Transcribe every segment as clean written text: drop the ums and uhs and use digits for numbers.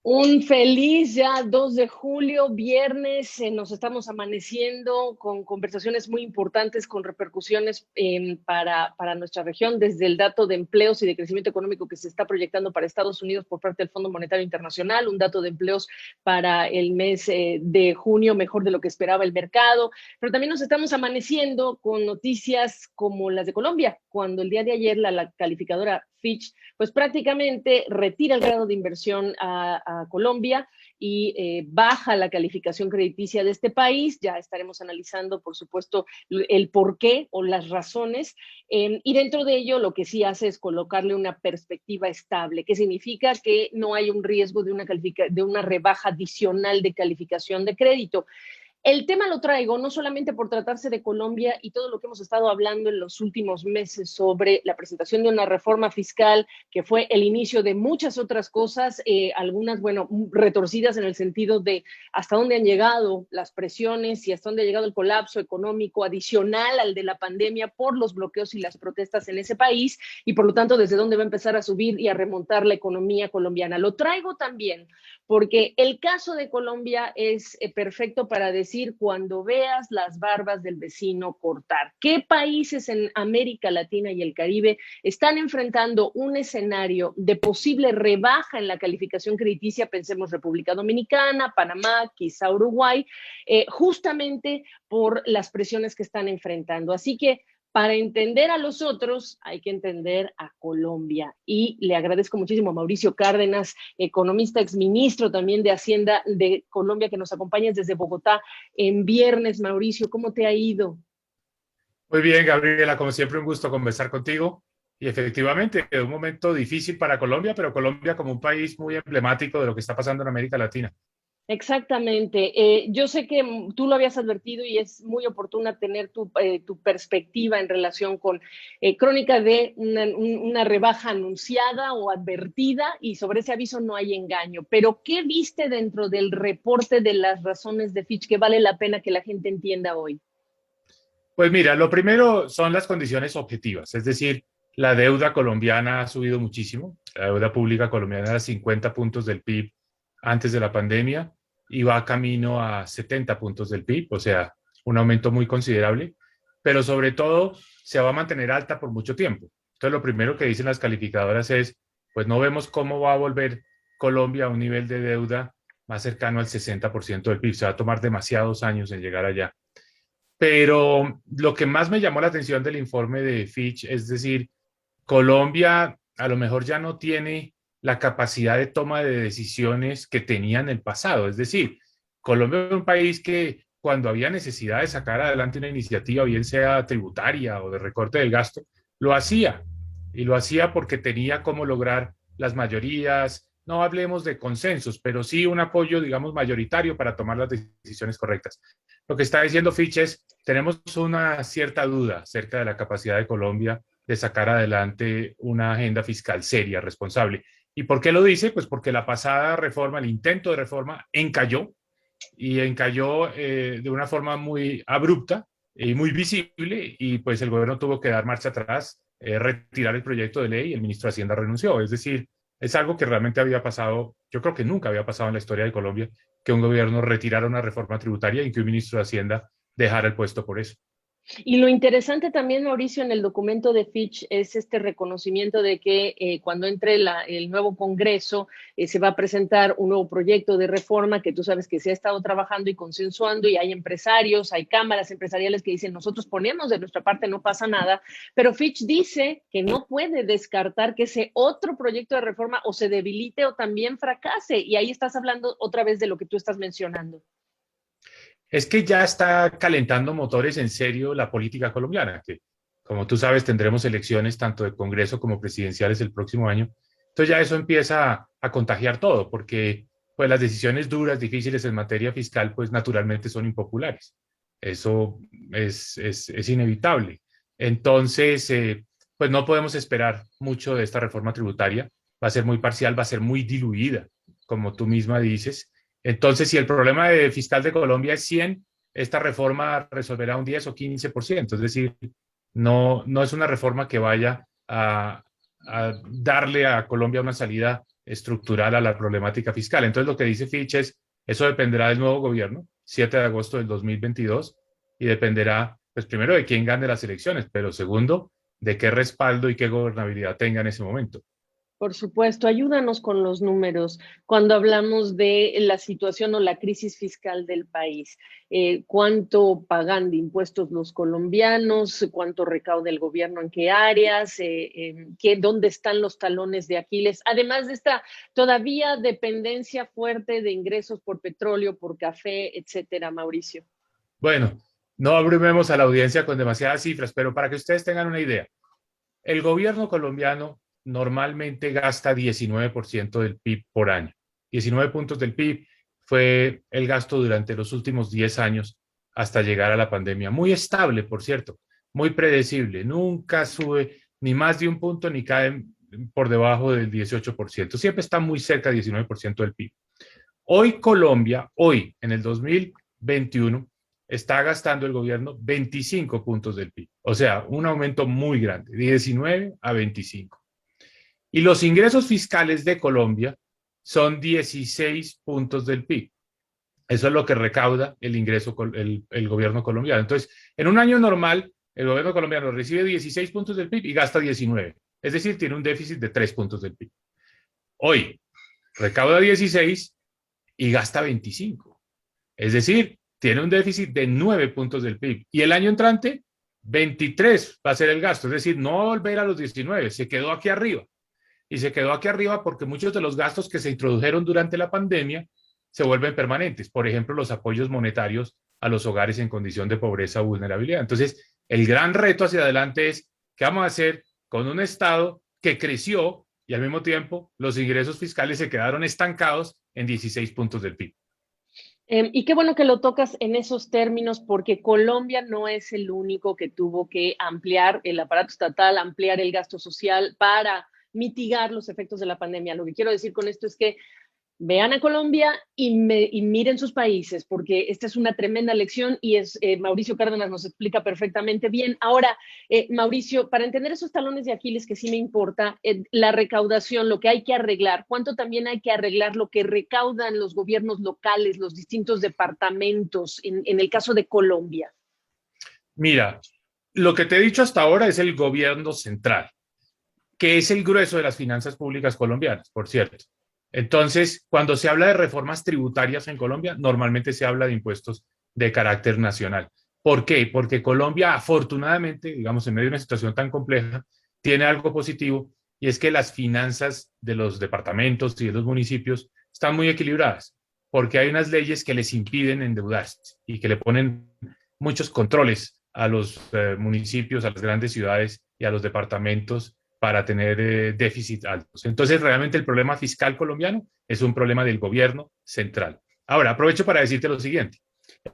Un feliz ya 2 de julio, viernes, nos estamos amaneciendo con conversaciones muy importantes, con repercusiones para nuestra región, desde el dato de empleos y de crecimiento económico que se está proyectando para Estados Unidos por parte del Fondo Monetario Internacional, un dato de empleos para el mes de junio mejor de lo que esperaba el mercado, pero también nos estamos amaneciendo con noticias como las de Colombia, cuando el día de ayer la calificadora Fitch pues prácticamente retira el grado de inversión a Colombia y baja la calificación crediticia de este país. Ya estaremos analizando, por supuesto, el por qué o las razones. Y dentro de ello, lo que sí hace es colocarle una perspectiva estable, que significa que no hay un riesgo de una rebaja adicional de calificación de crédito. El tema lo traigo no solamente por tratarse de Colombia y todo lo que hemos estado hablando en los últimos meses sobre la presentación de una reforma fiscal que fue el inicio de muchas otras cosas, algunas, bueno, retorcidas en el sentido de hasta dónde han llegado las presiones y hasta dónde ha llegado el colapso económico adicional al de la pandemia por los bloqueos y las protestas en ese país y por lo tanto desde dónde va a empezar a subir y a remontar la economía colombiana. Lo traigo también porque el caso de Colombia es perfecto para decir cuando veas las barbas del vecino cortar. ¿Qué países en América Latina y el Caribe están enfrentando un escenario de posible rebaja en la calificación crediticia? Pensemos República Dominicana, Panamá, quizá Uruguay, justamente por las presiones que están enfrentando. Así que para entender a los otros hay que entender a Colombia. Y le agradezco muchísimo a Mauricio Cárdenas, economista, exministro también de Hacienda de Colombia, que nos acompañes desde Bogotá en viernes. Mauricio, ¿cómo te ha ido? Muy bien, Gabriela, como siempre un gusto conversar contigo. Y efectivamente, es un momento difícil para Colombia, pero Colombia como un país muy emblemático de lo que está pasando en América Latina. Exactamente. Yo sé que tú lo habías advertido y es muy oportuna tener tu perspectiva en relación con crónica de una rebaja anunciada o advertida y sobre ese aviso no hay engaño. Pero ¿qué viste dentro del reporte de las razones de Fitch que vale la pena que la gente entienda hoy? Pues mira, lo primero son las condiciones objetivas, es decir, la deuda colombiana ha subido muchísimo. La deuda pública colombiana era 50 puntos del PIB antes de la pandemia y va camino a 70 puntos del PIB, o sea, un aumento muy considerable, pero sobre todo se va a mantener alta por mucho tiempo. Entonces, lo primero que dicen las calificadoras es, pues no vemos cómo va a volver Colombia a un nivel de deuda más cercano al 60% del PIB. Se va a tomar demasiados años en llegar allá. Pero lo que más me llamó la atención del informe de Fitch es decir, Colombia a lo mejor ya no tiene la capacidad de toma de decisiones que tenía en el pasado. Es decir, Colombia es un país que cuando había necesidad de sacar adelante una iniciativa, bien sea tributaria o de recorte del gasto, lo hacía. Y lo hacía porque tenía cómo lograr las mayorías. No hablemos de consensos, pero sí un apoyo, digamos, mayoritario para tomar las decisiones correctas. Lo que está diciendo Fitch es, tenemos una cierta duda acerca de la capacidad de Colombia de sacar adelante una agenda fiscal seria, responsable. ¿Y por qué lo dice? Pues porque la pasada reforma, el intento de reforma, encalló y encalló de una forma muy abrupta y muy visible y pues el gobierno tuvo que dar marcha atrás, retirar el proyecto de ley y el ministro de Hacienda renunció. Es decir, es algo que realmente había pasado, yo creo que nunca había pasado en la historia de Colombia, que un gobierno retirara una reforma tributaria y que un ministro de Hacienda dejara el puesto por eso. Y lo interesante también, Mauricio, en el documento de Fitch es este reconocimiento de que cuando entre el nuevo Congreso se va a presentar un nuevo proyecto de reforma que tú sabes que se ha estado trabajando y consensuando y hay empresarios, hay cámaras empresariales que dicen nosotros ponemos de nuestra parte, no pasa nada, pero Fitch dice que no puede descartar que ese otro proyecto de reforma o se debilite o también fracase. Y ahí estás hablando otra vez de lo que tú estás mencionando. Es que ya está calentando motores en serio la política colombiana, que como tú sabes tendremos elecciones tanto de Congreso como presidenciales el próximo año. Entonces ya eso empieza a contagiar todo, porque pues las decisiones duras, difíciles en materia fiscal, pues naturalmente son impopulares. Eso es inevitable. Entonces, pues no podemos esperar mucho de esta reforma tributaria. Va a ser muy parcial, va a ser muy diluida, como tú misma dices. Entonces, si el problema fiscal de Colombia es 100, esta reforma resolverá un 10 o 15%. Es decir, no es una reforma que vaya a darle a Colombia una salida estructural a la problemática fiscal. Entonces lo que dice Fitch es, eso dependerá del nuevo gobierno, 7 de agosto del 2022, y dependerá, pues primero de quién gane las elecciones, pero segundo, de qué respaldo y qué gobernabilidad tenga en ese momento. Por supuesto, ayúdanos con los números cuando hablamos de la situación o la crisis fiscal del país. ¿Cuánto pagan de impuestos los colombianos? ¿Cuánto recauda el gobierno? ¿En qué áreas? ¿Dónde están los talones de Aquiles? Además de esta todavía dependencia fuerte de ingresos por petróleo, por café, etcétera, Mauricio. Bueno, no abrumemos a la audiencia con demasiadas cifras, pero para que ustedes tengan una idea, el gobierno colombiano normalmente gasta 19% del PIB por año. 19 puntos del PIB fue el gasto durante los últimos 10 años hasta llegar a la pandemia. Muy estable, por cierto, muy predecible. Nunca sube ni más de un punto ni cae por debajo del 18%. Siempre está muy cerca del 19% del PIB. Hoy Colombia, hoy en el 2021, está gastando el gobierno 25 puntos del PIB. O sea, un aumento muy grande, de 19 a 25. Y los ingresos fiscales de Colombia son 16 puntos del PIB. Eso es lo que recauda el ingreso, el gobierno colombiano. Entonces, en un año normal, el gobierno colombiano recibe 16 puntos del PIB y gasta 19. Es decir, tiene un déficit de 3 puntos del PIB. Hoy, recauda 16 y gasta 25. Es decir, tiene un déficit de 9 puntos del PIB. Y el año entrante, 23 va a ser el gasto. Es decir, no va a volver a los 19, se quedó aquí arriba. Y se quedó aquí arriba porque muchos de los gastos que se introdujeron durante la pandemia se vuelven permanentes. Por ejemplo, los apoyos monetarios a los hogares en condición de pobreza o vulnerabilidad. Entonces, el gran reto hacia adelante es, ¿qué vamos a hacer con un Estado que creció y al mismo tiempo los ingresos fiscales se quedaron estancados en 16 puntos del PIB? Y qué bueno que lo tocas en esos términos, porque Colombia no es el único que tuvo que ampliar el aparato estatal, ampliar el gasto social para mitigar los efectos de la pandemia. Lo que quiero decir con esto es que vean a Colombia y miren sus países, porque esta es una tremenda lección y Mauricio Cárdenas nos explica perfectamente bien. Ahora, Mauricio, para entender esos talones de Aquiles que sí me importa, la recaudación, lo que hay que arreglar, cuánto también hay que arreglar lo que recaudan los gobiernos locales, los distintos departamentos, en el caso de Colombia. Mira, lo que te he dicho hasta ahora es el gobierno central, que es el grueso de las finanzas públicas colombianas, por cierto. Entonces, cuando se habla de reformas tributarias en Colombia, normalmente se habla de impuestos de carácter nacional. ¿Por qué? Porque Colombia, afortunadamente, digamos, en medio de una situación tan compleja, tiene algo positivo y es que las finanzas de los departamentos y de los municipios están muy equilibradas, porque hay unas leyes que les impiden endeudarse y que le ponen muchos controles a los municipios, a las grandes ciudades y a los departamentos para tener déficit altos. Entonces, realmente el problema fiscal colombiano es un problema del gobierno central. Ahora, aprovecho para decirte lo siguiente.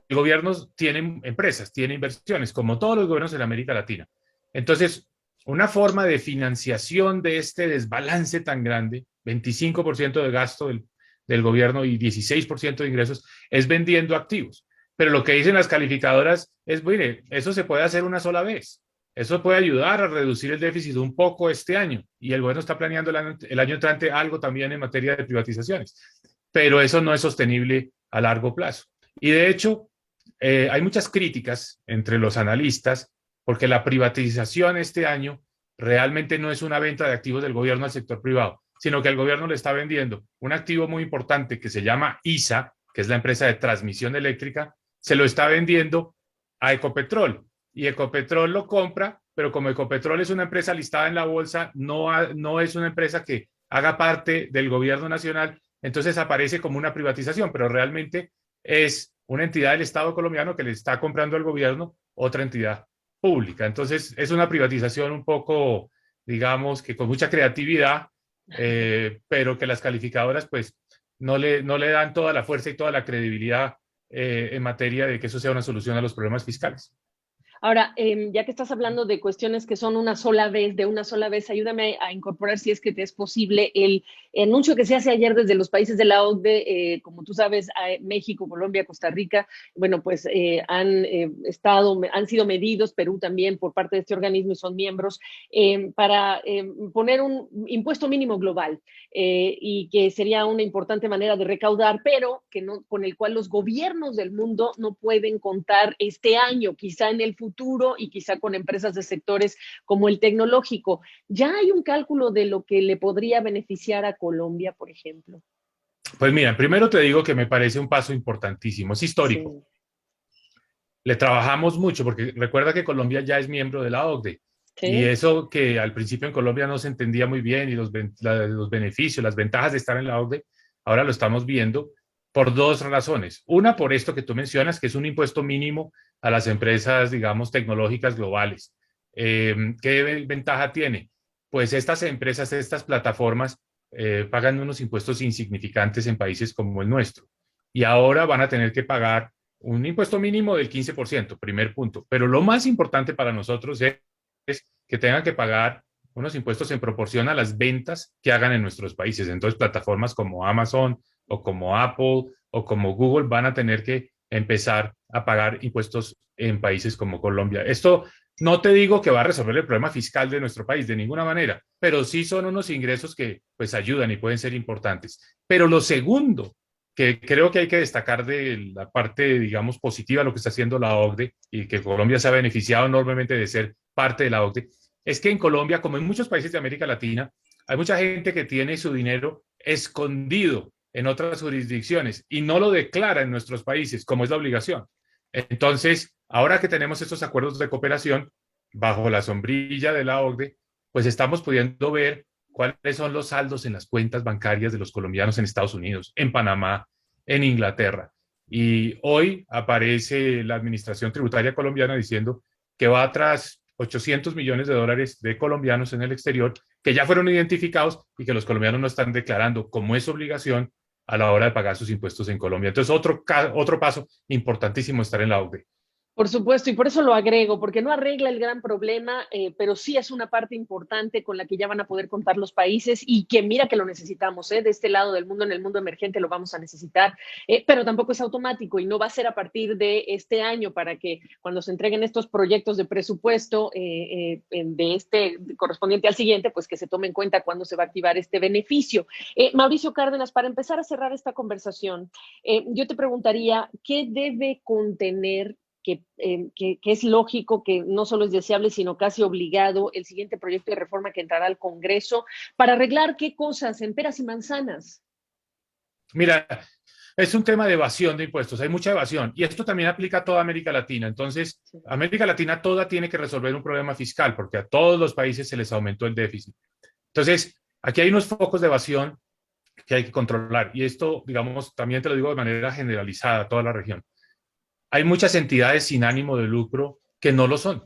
El gobierno tiene empresas, tiene inversiones, como todos los gobiernos en América Latina. Entonces, una forma de financiación de este desbalance tan grande, 25% de gasto del gobierno y 16% de ingresos, es vendiendo activos. Pero lo que dicen las calificadoras es, mire, eso se puede hacer una sola vez. Eso puede ayudar a reducir el déficit un poco este año y el gobierno está planeando el año entrante algo también en materia de privatizaciones, pero eso no es sostenible a largo plazo. Y de hecho, hay muchas críticas entre los analistas porque la privatización este año realmente no es una venta de activos del gobierno al sector privado, sino que el gobierno le está vendiendo un activo muy importante que se llama ISA, que es la empresa de transmisión eléctrica, se lo está vendiendo a Ecopetrol. Y Ecopetrol lo compra, pero como Ecopetrol es una empresa listada en la bolsa, no es una empresa que haga parte del gobierno nacional, entonces aparece como una privatización, pero realmente es una entidad del Estado colombiano que le está comprando al gobierno otra entidad pública. Entonces es una privatización un poco, digamos, que con mucha creatividad, pero que las calificadoras pues no le dan toda la fuerza y toda la credibilidad en materia de que eso sea una solución a los problemas fiscales. Ahora, ya que estás hablando de cuestiones que son una sola vez, de una sola vez, ayúdame a incorporar, si es que te es posible, el anuncio que se hace ayer desde los países de la OCDE, como tú sabes, México, Colombia, Costa Rica, bueno, pues han sido medidos, Perú también, por parte de este organismo y son miembros, para poner un impuesto mínimo global y que sería una importante manera de recaudar, pero que no, con el cual los gobiernos del mundo no pueden contar este año, quizá en el futuro y quizá con empresas de sectores como el tecnológico. ¿Ya hay un cálculo de lo que le podría beneficiar a Colombia, por ejemplo? Pues mira, primero te digo que me parece un paso importantísimo, es histórico. Sí, Le trabajamos mucho porque recuerda que Colombia ya es miembro de la OCDE y sí. eso que al principio en Colombia no se entendía muy bien y los beneficios, las ventajas de estar en la OCDE, ahora lo estamos viendo por dos razones. Una, por esto que tú mencionas, que es un impuesto mínimo a las empresas, digamos, tecnológicas globales. ¿Qué ventaja tiene? Pues estas empresas, estas plataformas pagan unos impuestos insignificantes en países como el nuestro y ahora van a tener que pagar un impuesto mínimo del 15%, primer punto. Pero lo más importante para nosotros es que tengan que pagar unos impuestos en proporción a las ventas que hagan en nuestros países. Entonces, plataformas como Amazon o como Apple o como Google van a tener que empezar a pagar impuestos en países como Colombia. Esto no te digo que va a resolver el problema fiscal de nuestro país de ninguna manera, pero sí son unos ingresos que pues ayudan y pueden ser importantes. Pero lo segundo que creo que hay que destacar de la parte, digamos, positiva de lo que está haciendo la OCDE y que Colombia se ha beneficiado enormemente de ser parte de la OCDE, es que en Colombia, como en muchos países de América Latina, hay mucha gente que tiene su dinero escondido en otras jurisdicciones y no lo declara en nuestros países, como es la obligación. Entonces, ahora que tenemos estos acuerdos de cooperación bajo la sombrilla de la OCDE, pues estamos pudiendo ver cuáles son los saldos en las cuentas bancarias de los colombianos en Estados Unidos, en Panamá, en Inglaterra. Y hoy aparece la Administración Tributaria Colombiana diciendo que va tras 800 millones de dólares de colombianos en el exterior que ya fueron identificados y que los colombianos no están declarando como es obligación a la hora de pagar sus impuestos en Colombia. Entonces, otro paso importantísimo estar en la OCDE. Por supuesto, y por eso lo agrego, porque no arregla el gran problema, pero sí es una parte importante con la que ya van a poder contar los países y que mira que lo necesitamos, de este lado del mundo, en el mundo emergente lo vamos a necesitar, pero tampoco es automático y no va a ser a partir de este año para que cuando se entreguen estos proyectos de presupuesto de este correspondiente al siguiente, pues que se tome en cuenta cuándo se va a activar este beneficio. Mauricio Cárdenas, para empezar a cerrar esta conversación, yo te preguntaría, ¿qué debe contener que es lógico, que no solo es deseable, sino casi obligado el siguiente proyecto de reforma que entrará al Congreso para arreglar qué cosas en peras y manzanas? Mira, es un tema de evasión de impuestos, hay mucha evasión y esto también aplica a toda América Latina. Entonces, Sí. América Latina toda tiene que resolver un problema fiscal porque a todos los países se les aumentó el déficit. Entonces, aquí hay unos focos de evasión que hay que controlar y esto, digamos, también te lo digo de manera generalizada a toda la región. Hay muchas entidades sin ánimo de lucro que no lo son,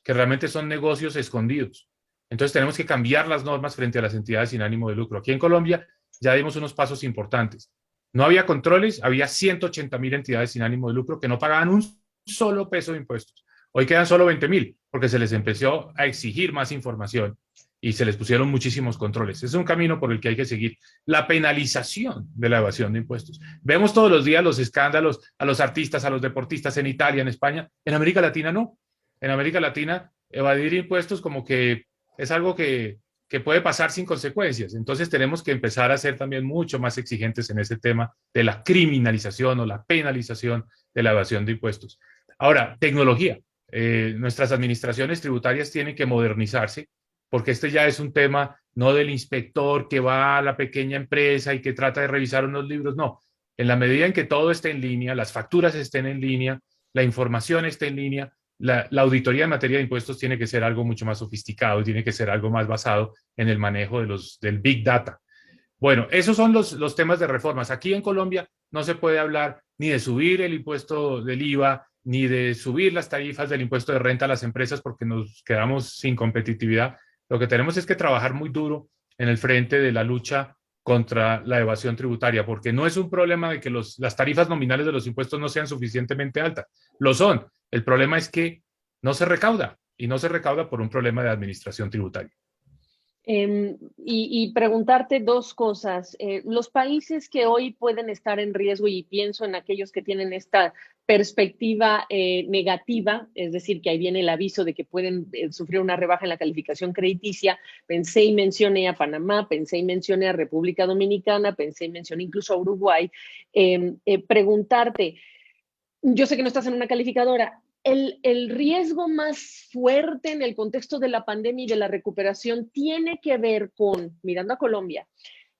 que realmente son negocios escondidos. Entonces tenemos que cambiar las normas frente a las entidades sin ánimo de lucro. Aquí en Colombia ya dimos unos pasos importantes. No había controles, había 180.000 entidades sin ánimo de lucro que no pagaban un solo peso de impuestos. Hoy quedan solo 20.000 porque se les empezó a exigir más información y se les pusieron muchísimos controles. Es un camino por el que hay que seguir. La penalización de la evasión de impuestos. Vemos todos los días los escándalos a los artistas, a los deportistas en Italia, en España. En América Latina no. En América Latina evadir impuestos como que es algo que puede pasar sin consecuencias. Entonces tenemos que empezar a ser también mucho más exigentes en ese tema de la criminalización o la penalización de la evasión de impuestos. Ahora, tecnología. Nuestras administraciones tributarias tienen que modernizarse porque este ya es un tema no del inspector que va a la pequeña empresa y que trata de revisar unos libros, no. En la medida en que todo esté en línea, las facturas estén en línea, la información esté en línea, la auditoría en materia de impuestos tiene que ser algo mucho más sofisticado, tiene que ser algo más basado en el manejo del Big Data. Bueno, esos son los temas de reformas. Aquí en Colombia no se puede hablar ni de subir el impuesto del IVA, ni de subir las tarifas del impuesto de renta a las empresas porque nos quedamos sin competitividad. Lo que tenemos es que trabajar muy duro en el frente de la lucha contra la evasión tributaria, porque no es un problema de que las tarifas nominales de los impuestos no sean suficientemente altas. Lo son. El problema es que no se recauda, y no se recauda por un problema de administración tributaria. Y preguntarte dos cosas. Los países que hoy pueden estar en riesgo, y pienso en aquellos que tienen esta perspectiva negativa, es decir, que ahí viene el aviso de que pueden sufrir una rebaja en la calificación crediticia. Pensé y mencioné a Panamá, pensé y mencioné a República Dominicana, pensé y mencioné incluso a Uruguay. Preguntarte, yo sé que no estás en una calificadora. El riesgo más fuerte en el contexto de la pandemia y de la recuperación tiene que ver con, mirando a Colombia,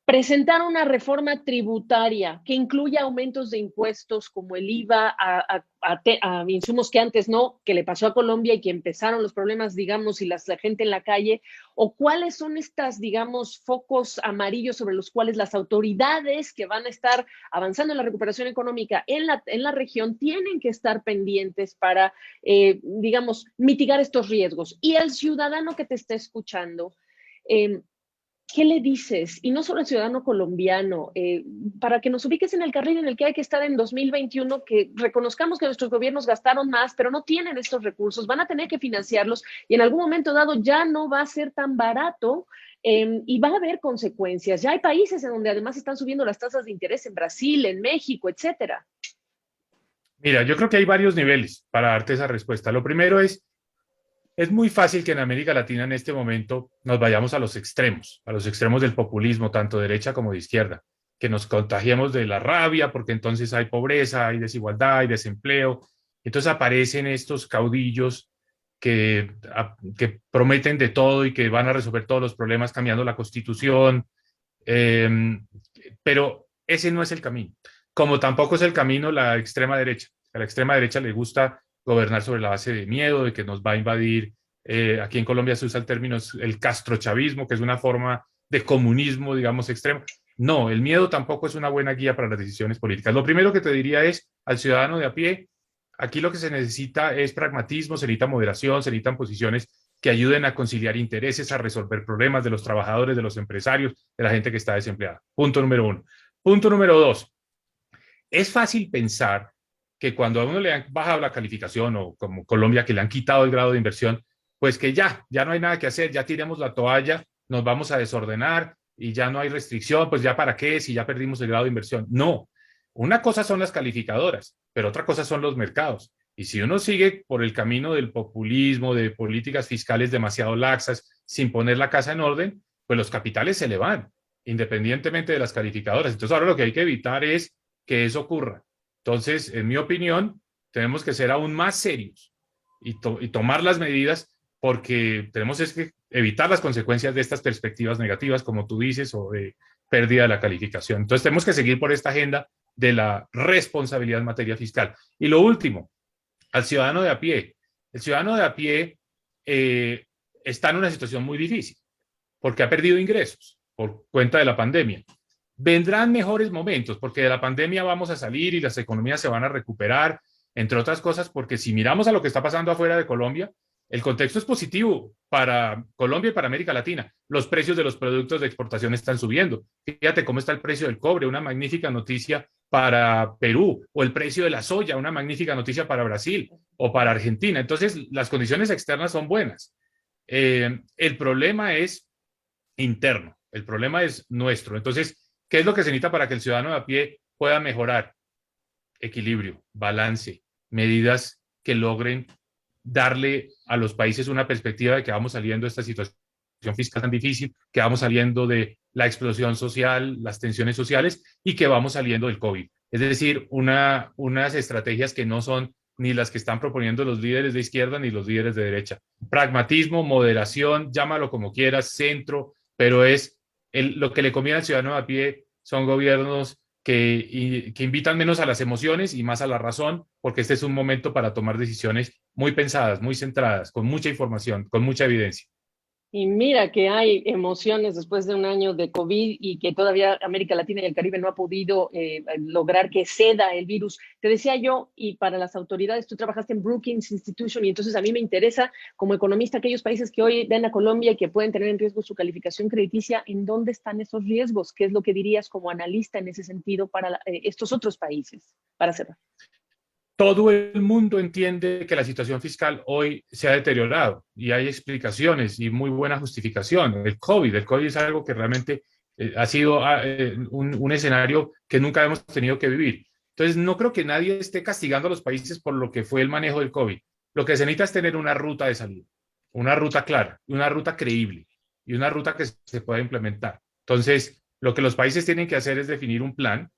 presentar una reforma tributaria que incluya aumentos de impuestos como el IVA a insumos que antes no, que le pasó a Colombia y que empezaron los problemas, digamos, y la gente en la calle, o cuáles son estas, digamos, focos amarillos sobre los cuales las autoridades que van a estar avanzando en la recuperación económica en la región tienen que estar pendientes para, digamos, mitigar estos riesgos. Y el ciudadano que te está escuchando, ¿qué le dices? Y no solo al ciudadano colombiano, para que nos ubiques en el carril en el que hay que estar en 2021, que reconozcamos que nuestros gobiernos gastaron más, pero no tienen estos recursos, van a tener que financiarlos y en algún momento dado ya no va a ser tan barato y va a haber consecuencias. Ya hay países en donde además están subiendo las tasas de interés, en Brasil, en México, etcétera. Mira, yo creo que hay varios niveles para darte esa respuesta. Lo primero es muy fácil que en América Latina en este momento nos vayamos a los extremos del populismo, tanto de derecha como de izquierda, que nos contagiemos de la rabia porque entonces hay pobreza, hay desigualdad, hay desempleo. Entonces aparecen estos caudillos que prometen de todo y que van a resolver todos los problemas cambiando la constitución, eh, pero ese no es el camino. Como tampoco es el camino la extrema derecha. A la extrema derecha le gusta gobernar sobre la base de miedo, de que nos va a invadir. Aquí en Colombia se usa el término el castrochavismo, que es una forma de comunismo, digamos, extremo. No, el miedo tampoco es una buena guía para las decisiones políticas. Lo primero que te diría es al ciudadano de a pie, aquí lo que se necesita es pragmatismo, se necesita moderación, se necesitan posiciones que ayuden a conciliar intereses, a resolver problemas de los trabajadores, de los empresarios, de la gente que está desempleada. Punto número uno. Punto número dos. Es fácil pensar que cuando a uno le han bajado la calificación o como Colombia que le han quitado el grado de inversión, pues que ya no hay nada que hacer, ya tiremos la toalla, nos vamos a desordenar y ya no hay restricción, pues ya para qué si ya perdimos el grado de inversión. No, una cosa son las calificadoras, pero otra cosa son los mercados. Y si uno sigue por el camino del populismo, de políticas fiscales demasiado laxas, sin poner la casa en orden, pues los capitales se le van, independientemente de las calificadoras. Entonces ahora lo que hay que evitar es que eso ocurra. Entonces, en mi opinión, tenemos que ser aún más serios y tomar las medidas porque tenemos es que evitar las consecuencias de estas perspectivas negativas, como tú dices, o de pérdida de la calificación. Entonces, tenemos que seguir por esta agenda de la responsabilidad en materia fiscal. Y lo último, al ciudadano de a pie. El ciudadano de a pie está en una situación muy difícil porque ha perdido ingresos por cuenta de la pandemia. Vendrán mejores momentos porque de la pandemia vamos a salir y las economías se van a recuperar, entre otras cosas, porque si miramos a lo que está pasando afuera de Colombia, el contexto es positivo para Colombia y para América Latina. Los precios de los productos de exportación están subiendo. Fíjate cómo está el precio del cobre, una magnífica noticia para Perú, o el precio de la soya, una magnífica noticia para Brasil o para Argentina. Entonces, las condiciones externas son buenas. El problema es interno, el problema es nuestro. Entonces, ¿qué es lo que se necesita para que el ciudadano de a pie pueda mejorar? Equilibrio, balance, medidas que logren darle a los países una perspectiva de que vamos saliendo de esta situación fiscal tan difícil, que vamos saliendo de la explosión social, las tensiones sociales y que vamos saliendo del COVID. Es decir, unas estrategias que no son ni las que están proponiendo los líderes de izquierda ni los líderes de derecha. Pragmatismo, moderación, llámalo como quieras, centro, pero es lo que le conviene al ciudadano a pie son gobiernos que invitan menos a las emociones y más a la razón, porque este es un momento para tomar decisiones muy pensadas, muy centradas, con mucha información, con mucha evidencia. Y mira que hay emociones después de un año de COVID y que todavía América Latina y el Caribe no ha podido lograr que ceda el virus. Te decía yo, y para las autoridades, tú trabajaste en Brookings Institution y entonces a mí me interesa como economista aquellos países que hoy ven a Colombia y que pueden tener en riesgo su calificación crediticia, ¿en dónde están esos riesgos? ¿Qué es lo que dirías como analista en ese sentido para estos otros países? Para cerrar. todo el mundo entiende que la situación fiscal hoy se ha deteriorado y hay explicaciones y muy buena justificación. El COVID es algo que realmente ha sido un escenario que nunca hemos tenido que vivir. Entonces, no creo que nadie esté castigando a los países por lo que fue el manejo del COVID. Lo que se necesita es tener una ruta de salida, una ruta clara, una ruta creíble y una ruta que se pueda implementar. Entonces, lo que los países tienen que hacer es definir un plan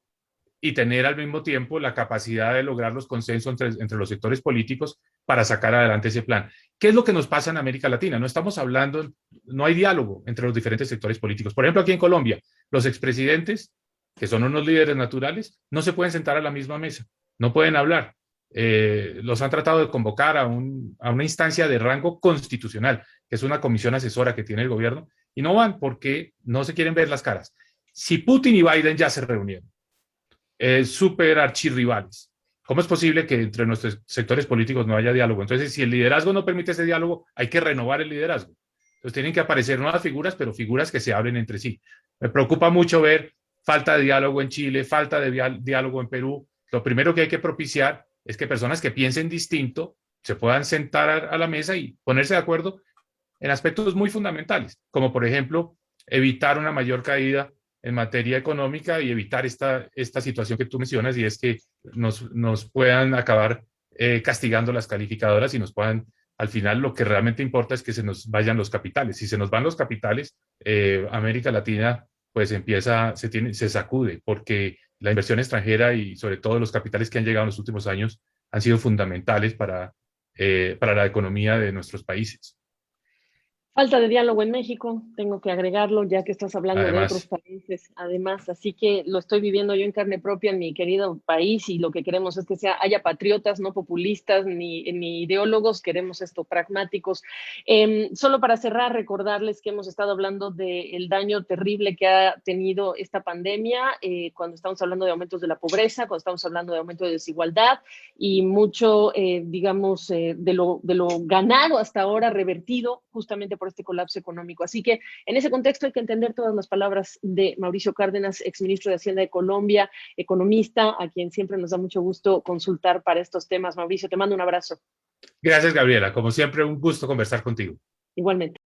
y tener al mismo tiempo la capacidad de lograr los consensos entre los sectores políticos para sacar adelante ese plan. ¿Qué es lo que nos pasa en América Latina? No estamos hablando, no hay diálogo entre los diferentes sectores políticos. Por ejemplo, aquí en Colombia, los expresidentes, que son unos líderes naturales, no se pueden sentar a la misma mesa, no pueden hablar. Los han tratado de convocar a una instancia de rango constitucional, que es una comisión asesora que tiene el gobierno, y no van porque no se quieren ver las caras. Si Putin y Biden ya se reunieron, súper archirrivales. ¿Cómo es posible que entre nuestros sectores políticos no haya diálogo? Entonces, si el liderazgo no permite ese diálogo, hay que renovar el liderazgo. Entonces, tienen que aparecer nuevas figuras, pero figuras que se hablen entre sí. Me preocupa mucho ver falta de diálogo en Chile, falta de diálogo en Perú. Lo primero que hay que propiciar es que personas que piensen distinto se puedan sentar a la mesa y ponerse de acuerdo en aspectos muy fundamentales, como por ejemplo, evitar una mayor caída en materia económica y evitar esta situación que tú mencionas, y es que nos puedan acabar castigando las calificadoras y nos puedan, al final lo que realmente importa es que se nos vayan los capitales. Si se nos van los capitales, América Latina pues se sacude, porque la inversión extranjera y sobre todo los capitales que han llegado en los últimos años han sido fundamentales para la economía de nuestros países. Falta de diálogo en México, tengo que agregarlo, ya que estás hablando de otros Además, países, además, así que lo estoy viviendo yo en carne propia en mi querido país y lo que queremos es que haya patriotas, no populistas ni ideólogos, queremos esto, pragmáticos. Solo para cerrar, recordarles que hemos estado hablando del daño terrible que ha tenido esta pandemia, cuando estamos hablando de aumentos de la pobreza, cuando estamos hablando de aumento de desigualdad y mucho, digamos, de lo ganado hasta ahora revertido justamente por este colapso económico. Así que en ese contexto hay que entender todas las palabras de Mauricio Cárdenas, exministro de Hacienda de Colombia, economista, a quien siempre nos da mucho gusto consultar para estos temas. Mauricio, te mando un abrazo. gracias, Gabriela. Como siempre, un gusto conversar contigo. Igualmente.